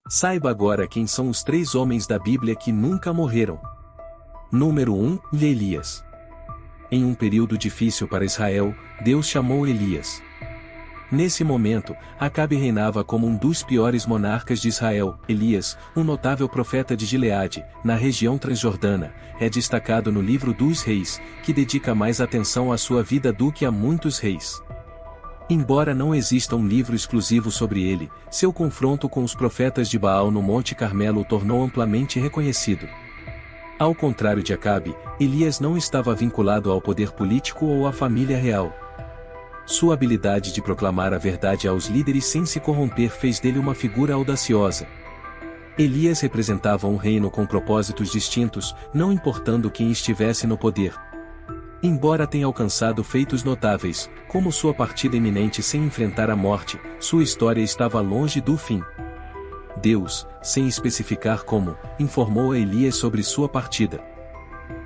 Saiba agora quem são os 3 homens da Bíblia que nunca morreram. Número 1, Elias. Em um período difícil para Israel, Deus chamou Elias. Nesse momento, Acabe reinava como um dos piores monarcas de Israel. Elias, um notável profeta de Gileade, na região transjordana, é destacado no livro dos Reis, que dedica mais atenção à sua vida do que a muitos reis. Embora não exista um livro exclusivo sobre ele, seu confronto com os profetas de Baal no Monte Carmelo o tornou amplamente reconhecido. Ao contrário de Acabe, Elias não estava vinculado ao poder político ou à família real. Sua habilidade de proclamar a verdade aos líderes sem se corromper fez dele uma figura audaciosa. Elias representava um reino com propósitos distintos, não importando quem estivesse no poder. Embora tenha alcançado feitos notáveis, como sua partida iminente sem enfrentar a morte, sua história estava longe do fim. Deus, sem especificar como, informou a Elias sobre sua partida.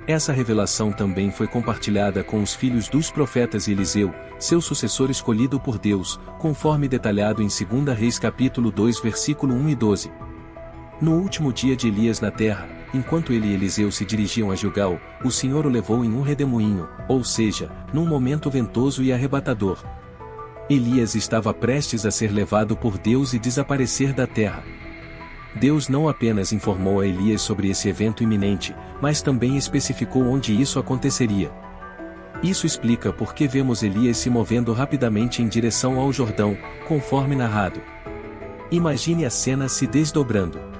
Essa revelação também foi compartilhada com os filhos dos profetas e Eliseu, seu sucessor escolhido por Deus, conforme detalhado em 2 Reis capítulo 2 versículo 1 e 12. No último dia de Elias na terra, enquanto ele e Eliseu se dirigiam a Gilgal, o Senhor o levou em um redemoinho, ou seja, num momento ventoso e arrebatador. Elias estava prestes a ser levado por Deus e desaparecer da terra. Deus não apenas informou a Elias sobre esse evento iminente, mas também especificou onde isso aconteceria. Isso explica por que vemos Elias se movendo rapidamente em direção ao Jordão, conforme narrado. Imagine a cena se desdobrando.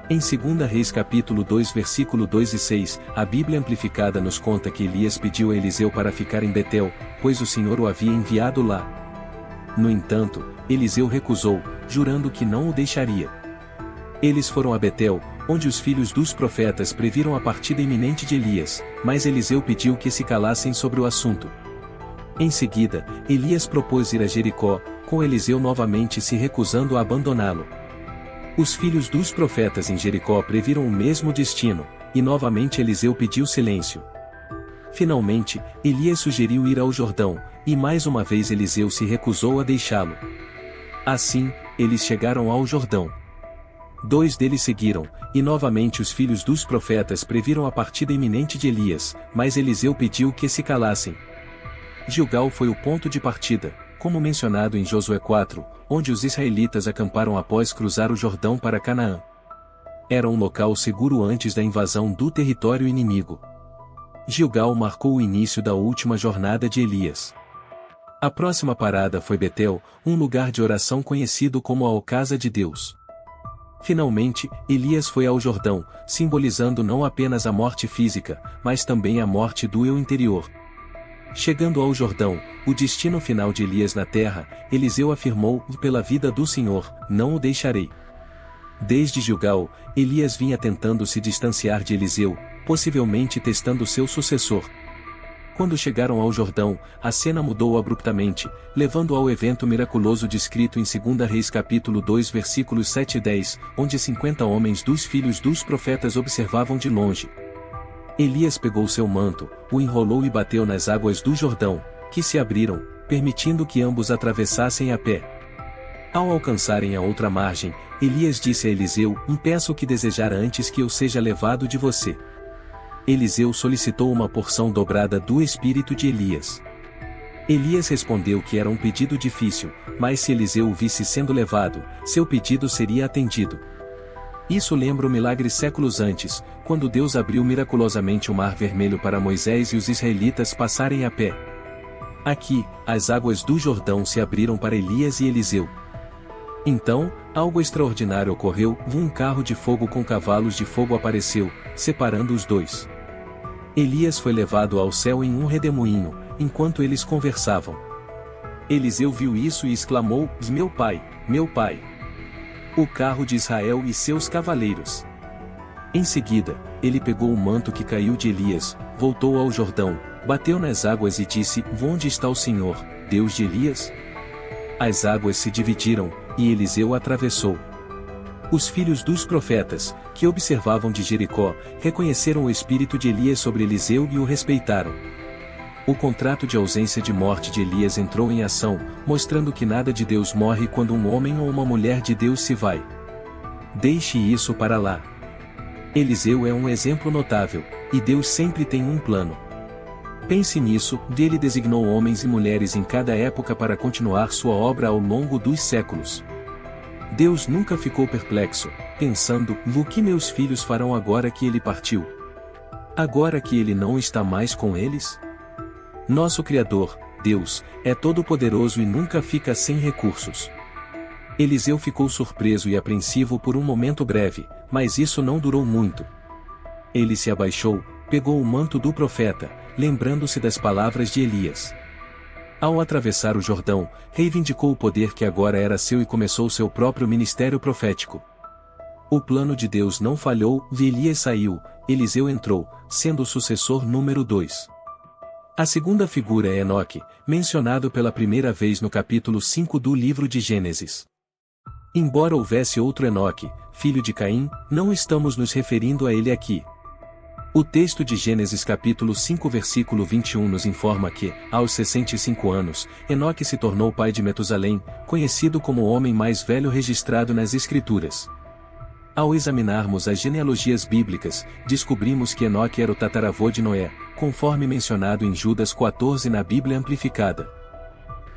Em 2 Reis capítulo 2 versículo 2 e 6, a Bíblia Amplificada nos conta que Elias pediu a Eliseu para ficar em Betel, pois o Senhor o havia enviado lá. No entanto, Eliseu recusou, jurando que não o deixaria. Eles foram a Betel, onde os filhos dos profetas previram a partida iminente de Elias, mas Eliseu pediu que se calassem sobre o assunto. Em seguida, Elias propôs ir a Jericó, com Eliseu novamente se recusando a abandoná-lo. Os filhos dos profetas em Jericó previram o mesmo destino, e novamente Eliseu pediu silêncio. Finalmente, Elias sugeriu ir ao Jordão, e mais uma vez Eliseu se recusou a deixá-lo. Assim, eles chegaram ao Jordão. 2 deles seguiram, e novamente os filhos dos profetas previram a partida iminente de Elias, mas Eliseu pediu que se calassem. Gilgal foi o ponto de partida, como mencionado em Josué 4, onde os israelitas acamparam após cruzar o Jordão para Canaã. Era um local seguro antes da invasão do território inimigo. Gilgal marcou o início da última jornada de Elias. A próxima parada foi Betel, um lugar de oração conhecido como a Alcasa de Deus. Finalmente, Elias foi ao Jordão, simbolizando não apenas a morte física, mas também a morte do eu interior. Chegando ao Jordão, o destino final de Elias na terra, Eliseu afirmou: "Pela vida do Senhor, não o deixarei." Desde Gilgal, Elias vinha tentando se distanciar de Eliseu, possivelmente testando seu sucessor. Quando chegaram ao Jordão, a cena mudou abruptamente, levando ao evento miraculoso descrito em 2 Reis capítulo 2 versículos 7 e 10, onde 50 homens dos filhos dos profetas observavam de longe. Elias pegou seu manto, o enrolou e bateu nas águas do Jordão, que se abriram, permitindo que ambos atravessassem a pé. Ao alcançarem a outra margem, Elias disse a Eliseu: "Peço o que desejar antes que eu seja levado de você." Eliseu solicitou uma porção dobrada do espírito de Elias. Elias respondeu que era um pedido difícil, mas se Eliseu o visse sendo levado, seu pedido seria atendido. Isso lembra o milagre séculos antes, quando Deus abriu miraculosamente o Mar Vermelho para Moisés e os israelitas passarem a pé. Aqui, as águas do Jordão se abriram para Elias e Eliseu. Então, algo extraordinário ocorreu: um carro de fogo com cavalos de fogo apareceu, separando os dois. Elias foi levado ao céu em um redemoinho, enquanto eles conversavam. Eliseu viu isso e exclamou: "Meu pai, meu pai! O carro de Israel e seus cavaleiros." Em seguida, ele pegou o manto que caiu de Elias, voltou ao Jordão, bateu nas águas e disse: "Onde está o Senhor, Deus de Elias?" As águas se dividiram, e Eliseu atravessou. Os filhos dos profetas, que observavam de Jericó, reconheceram o espírito de Elias sobre Eliseu e o respeitaram. O contrato de ausência de morte de Elias entrou em ação, mostrando que nada de Deus morre quando um homem ou uma mulher de Deus se vai. Deixe isso para lá. Eliseu é um exemplo notável, e Deus sempre tem um plano. Pense nisso, ele designou homens e mulheres em cada época para continuar sua obra ao longo dos séculos. Deus nunca ficou perplexo, pensando, o que meus filhos farão agora que ele partiu? Agora que ele não está mais com eles? Nosso Criador, Deus, é todo-poderoso e nunca fica sem recursos. Eliseu ficou surpreso e apreensivo por um momento breve, mas isso não durou muito. Ele se abaixou, pegou o manto do profeta, lembrando-se das palavras de Elias. Ao atravessar o Jordão, reivindicou o poder que agora era seu e começou seu próprio ministério profético. O plano de Deus não falhou, e Elias saiu, Eliseu entrou, sendo o sucessor número 2. A segunda figura é Enoque, mencionado pela primeira vez no capítulo 5 do livro de Gênesis. Embora houvesse outro Enoque, filho de Caim, não estamos nos referindo a ele aqui. O texto de Gênesis capítulo 5 versículo 21 nos informa que, aos 65 anos, Enoque se tornou pai de Metusalém, conhecido como o homem mais velho registrado nas Escrituras. Ao examinarmos as genealogias bíblicas, descobrimos que Enoque era o tataravô de Noé, conforme mencionado em Judas 14 na Bíblia Amplificada.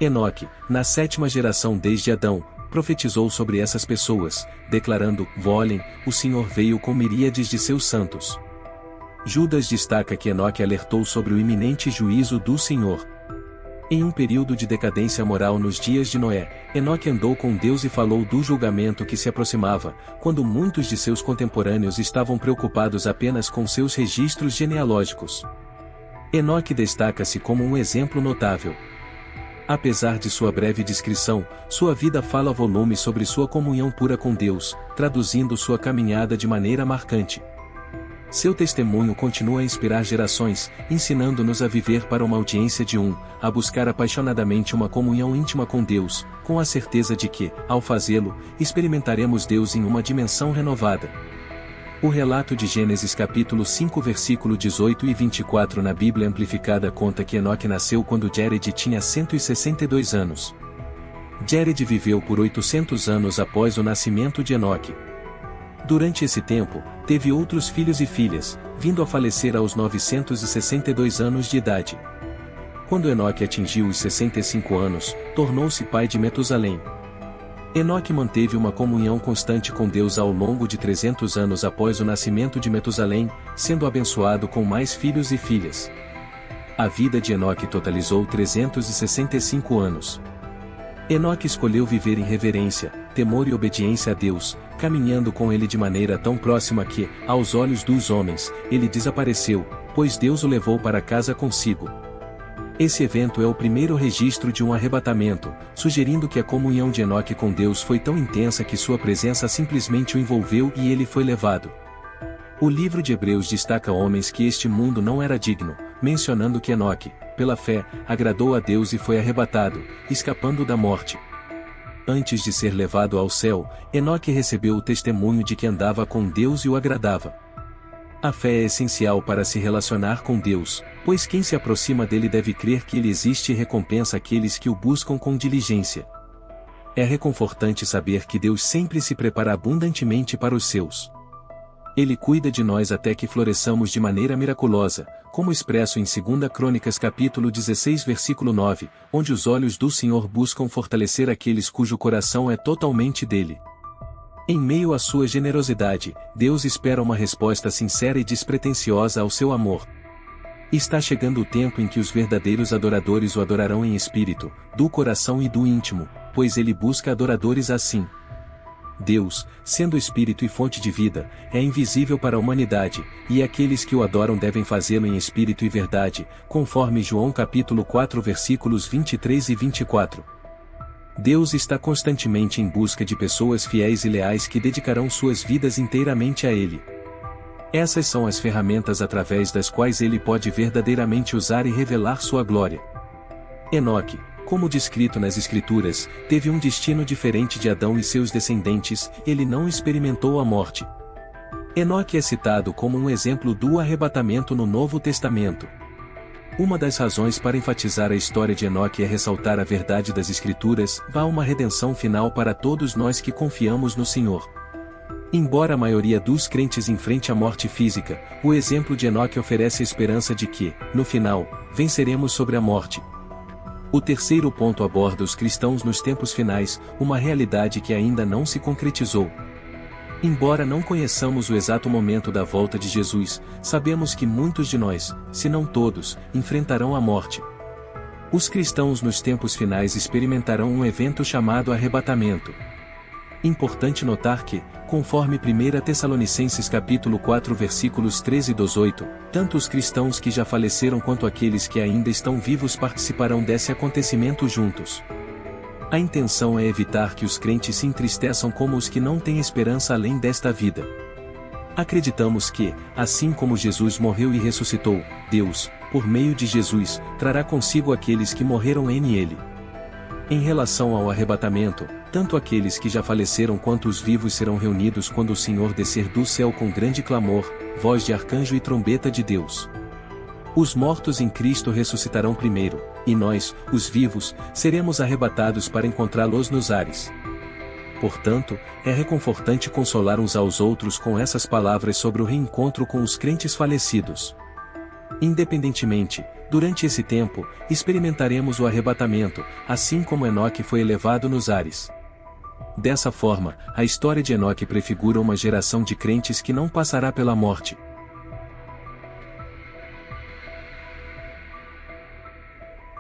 Enoque, na 7ª geração desde Adão, profetizou sobre essas pessoas, declarando, olhem, o Senhor veio com miríades de seus santos. Judas destaca que Enoque alertou sobre o iminente juízo do Senhor. Em um período de decadência moral nos dias de Noé, Enoque andou com Deus e falou do julgamento que se aproximava, quando muitos de seus contemporâneos estavam preocupados apenas com seus registros genealógicos. Enoque destaca-se como um exemplo notável. Apesar de sua breve descrição, sua vida fala volumes sobre sua comunhão pura com Deus, traduzindo sua caminhada de maneira marcante. Seu testemunho continua a inspirar gerações, ensinando-nos a viver para uma audiência de a buscar apaixonadamente uma comunhão íntima com Deus, com a certeza de que, ao fazê-lo, experimentaremos Deus em uma dimensão renovada. O relato de Gênesis capítulo 5 versículo 18 e 24 na Bíblia Amplificada conta que Enoque nasceu quando Jared tinha 162 anos. Jared viveu por 800 anos após o nascimento de Enoque. Durante esse tempo, teve outros filhos e filhas, vindo a falecer aos 962 anos de idade. Quando Enoque atingiu os 65 anos, tornou-se pai de Metusalém. Enoque manteve uma comunhão constante com Deus ao longo de 300 anos após o nascimento de Metusalém, sendo abençoado com mais filhos e filhas. A vida de Enoque totalizou 365 anos. Enoque escolheu viver em reverência, temor e obediência a Deus, caminhando com ele de maneira tão próxima que, aos olhos dos homens, ele desapareceu, pois Deus o levou para casa consigo. Esse evento é o primeiro registro de um arrebatamento, sugerindo que a comunhão de Enoque com Deus foi tão intensa que sua presença simplesmente o envolveu e ele foi levado. O livro de Hebreus destaca homens que este mundo não era digno, mencionando que Enoque, pela fé, agradou a Deus e foi arrebatado, escapando da morte. Antes de ser levado ao céu, Enoque recebeu o testemunho de que andava com Deus e o agradava. A fé é essencial para se relacionar com Deus, pois quem se aproxima dele deve crer que ele existe e recompensa aqueles que o buscam com diligência. É reconfortante saber que Deus sempre se prepara abundantemente para os seus. Ele cuida de nós até que floresçamos de maneira miraculosa, como expresso em 2 Crônicas capítulo 16 versículo 9, onde os olhos do Senhor buscam fortalecer aqueles cujo coração é totalmente dele. Em meio à sua generosidade, Deus espera uma resposta sincera e despretensiosa ao seu amor. Está chegando o tempo em que os verdadeiros adoradores o adorarão em espírito, do coração e do íntimo, pois ele busca adoradores assim. Deus, sendo espírito e fonte de vida, é invisível para a humanidade, e aqueles que o adoram devem fazê-lo em espírito e verdade, conforme João capítulo 4 versículos 23 e 24. Deus está constantemente em busca de pessoas fiéis e leais que dedicarão suas vidas inteiramente a Ele. Essas são as ferramentas através das quais Ele pode verdadeiramente usar e revelar sua glória. Enoque, como descrito nas Escrituras, teve um destino diferente de Adão e seus descendentes, ele não experimentou a morte. Enoque é citado como um exemplo do arrebatamento no Novo Testamento. Uma das razões para enfatizar a história de Enoque é ressaltar a verdade das Escrituras, há uma redenção final para todos nós que confiamos no Senhor. Embora a maioria dos crentes enfrente a morte física, o exemplo de Enoque oferece a esperança de que, no final, venceremos sobre a morte. O terceiro ponto aborda os cristãos nos tempos finais, uma realidade que ainda não se concretizou. Embora não conheçamos o exato momento da volta de Jesus, sabemos que muitos de nós, se não todos, enfrentarão a morte. Os cristãos nos tempos finais experimentarão um evento chamado arrebatamento. Importante notar que, conforme 1 Tessalonicenses capítulo 4 versículos 13 e 18, tanto os cristãos que já faleceram quanto aqueles que ainda estão vivos participarão desse acontecimento juntos. A intenção é evitar que os crentes se entristeçam como os que não têm esperança além desta vida. Acreditamos que, assim como Jesus morreu e ressuscitou, Deus, por meio de Jesus, trará consigo aqueles que morreram nele. Em relação ao arrebatamento, tanto aqueles que já faleceram quanto os vivos serão reunidos quando o Senhor descer do céu com grande clamor, voz de arcanjo e trombeta de Deus. Os mortos em Cristo ressuscitarão primeiro, e nós, os vivos, seremos arrebatados para encontrá-los nos ares. Portanto, é reconfortante consolar uns aos outros com essas palavras sobre o reencontro com os crentes falecidos. Independentemente, durante esse tempo, experimentaremos o arrebatamento, assim como Enoque foi elevado nos ares. Dessa forma, a história de Enoque prefigura uma geração de crentes que não passará pela morte.